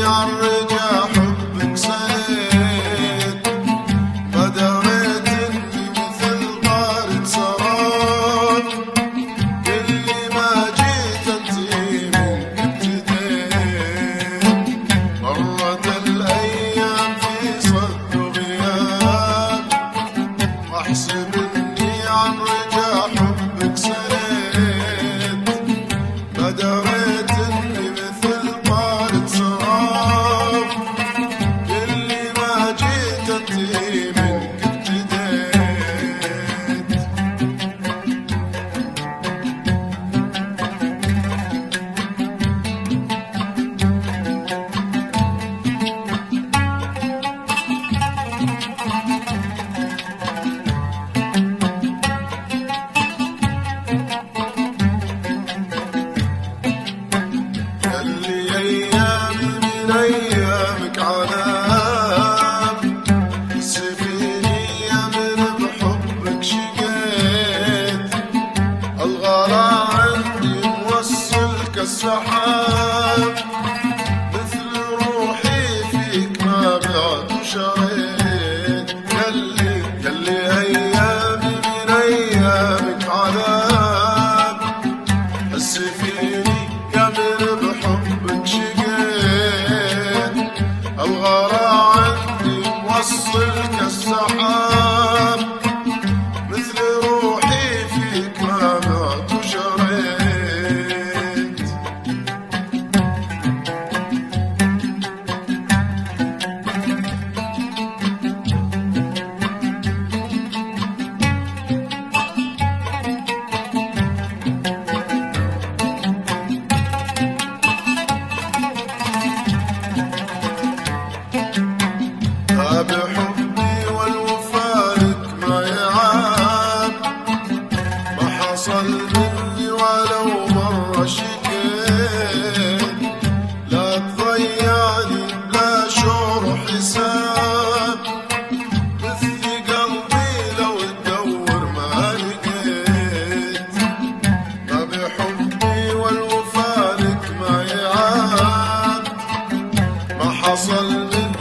عالرجا حبك سريت، ما دريت اني مثل طارد سراب، اللي ما جيت انتي من ابتديت. مرت الايام في صد وغياب، واحسب اني عالرجا حبك سريت، ما دريت اني مثل طارد سراب، اللي ما جيت انتي منك ابتديت. ياللي ايامي من ايامك عذاب، سفيني يا من بحبك شقيت، الغلا عندي موصل كالسحاب، مثل روحي فيك ما بعد شريت. ياللي ايامي من ايامك عذاب، حس فيني يا من بحبك شقيت، الغلا عندي موصل كالسحاب، مثل روحي فيك ما بعد شريت. بحبي والوفا لك ما يعاب، ما حصل مني ولو مرة شكيت، لا تضيعني بلا شعور وحساب، مثل قلبي لو تدور ما لقيت. ما بحبي والوفا لك ما يعاب، ما حصل مني